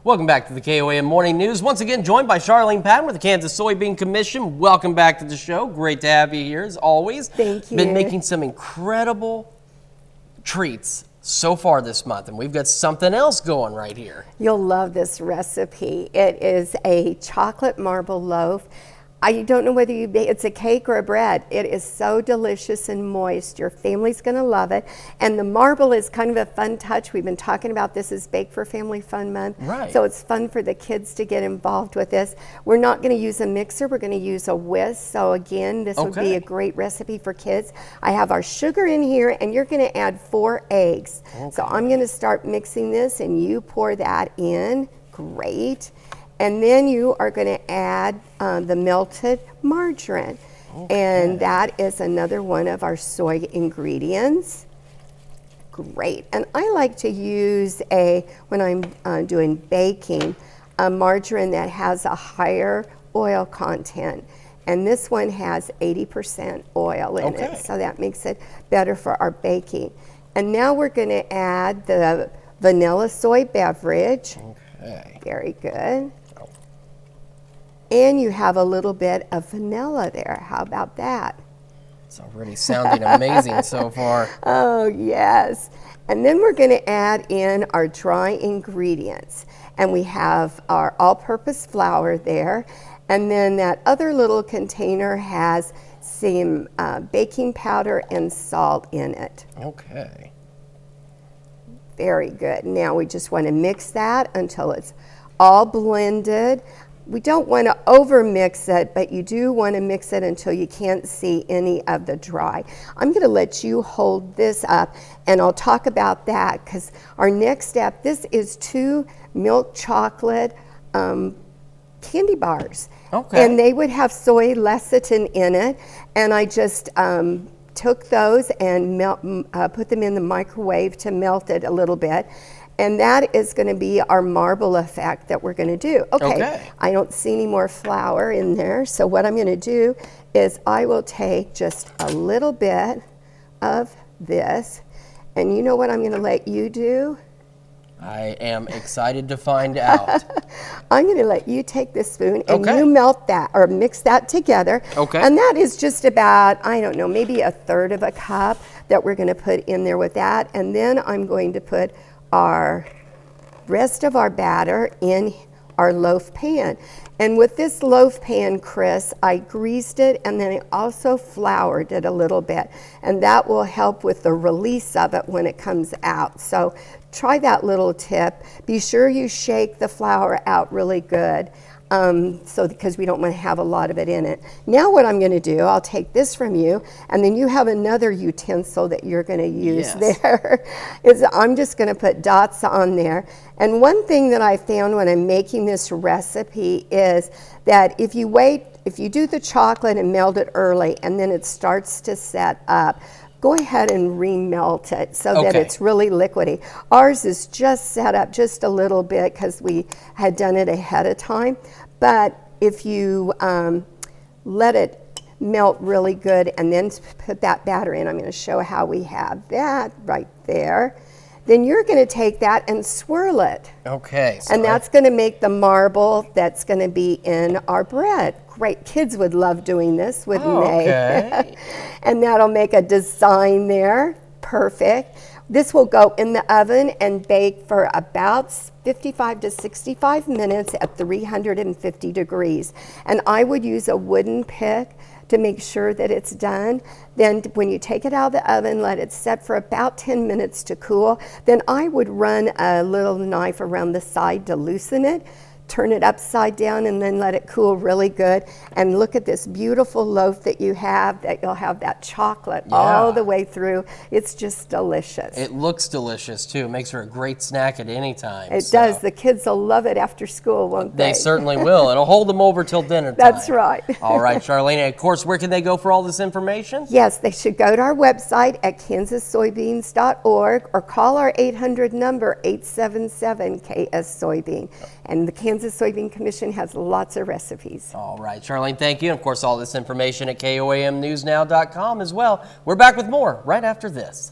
Welcome back to the KOAM Morning News. Once again, joined by Charlene Patton with the Kansas Soybean Commission. Welcome back to the show. Great to have you here, as always. Thank you. Been making some incredible treats so far this month, and we've got something else going right here. You'll love this recipe. It is a chocolate marble loaf. I don't know whether it's a cake or a bread. It is so delicious and moist. Your family's gonna love it. And the marble is kind of a fun touch. We've been talking about this as Bake for Family Fun Month. Right. So it's fun for the kids to get involved with this. We're not gonna use a mixer, we're gonna use a whisk. So again, this would be a great recipe for kids. I have our sugar in here, and you're gonna add 4 eggs. Okay. So I'm gonna start mixing this, and you pour that in. Great. And then you are going to add the melted margarine. Okay. And that is another one of our soy ingredients. Great. And I like to use when I'm doing baking, a margarine that has a higher oil content. And this one has 80% oil in it, so that makes it better for our baking. And now we're going to add the vanilla soy beverage. Okay. Very good. And you have a little bit of vanilla there. How about that? It's already sounding amazing so far. Oh, yes. And then we're going to add in our dry ingredients. And we have our all-purpose flour there. And then that other little container has some baking powder and salt in it. Okay. Very good. Now we just want to mix that until it's all blended. We don't want to over mix it, but you do want to mix it until you can't see any of the dry. I'm going to let you hold this up, and I'll talk about that, because our next step, this is 2 milk chocolate candy bars. Okay. And they would have soy lecithin in it, and I just took those and put them in the microwave to melt it a little bit. And that is going to be our marble effect that we're going to do. Okay, I don't see any more flour in there, so what I'm going to do is I will take just a little bit of this, and you know what I'm going to let you do? I am excited to find out. I'm going to let you take this spoon and you melt that, or mix that together. Okay. And that is just about, I don't know, maybe 1/3 of a cup that we're going to put in there with that. And then I'm going to put our rest of our batter in our loaf pan. And with this loaf pan, Chris, I greased it, and then I also floured it a little bit. And that will help with the release of it when it comes out. So try that little tip. Be sure you shake the flour out really good. Because we don't want to have a lot of it in it. Now what I'm going to do, I'll take this from you, and then you have another utensil that you're going to use there. Is I'm just going to put dots on there. And one thing that I found when I'm making this recipe is that if you do the chocolate and melt it early, and then it starts to set up, go ahead and remelt it so that it's really liquidy. Ours is just set up just a little bit because we had done it ahead of time. But if you let it melt really good and then put that batter in, I'm going to show how we have that right there. Then you're going to take that and swirl it. Okay. So and that's going to make the marble that's going to be in our bread. Great. Kids would love doing this, wouldn't they? And that'll make a design there. Perfect. This will go in the oven and bake for about 55 to 65 minutes at 350 degrees. And I would use a wooden pick to make sure that it's done. Then when you take it out of the oven, let it set for about 10 minutes to cool. Then I would run a little knife around the side to loosen it, turn it upside down, and then let it cool really good. And look at this beautiful loaf that you have, that you'll have that chocolate all the way through. It's just delicious. It looks delicious too. It makes for a great snack at any time. It does. The kids will love it after school, won't they? They certainly will. It'll hold them over till dinner time. That's right. All right, Charlene. And of course, where can they go for all this information? Yes, they should go to our website at kansassoybeans.org or call our 800 number 877-KS-SOYBEAN. And the Kansas Soybean Commission has lots of recipes. All right, Charlene, thank you. And of course, all this information at KOAMnewsnow.com as well. We're back with more right after this.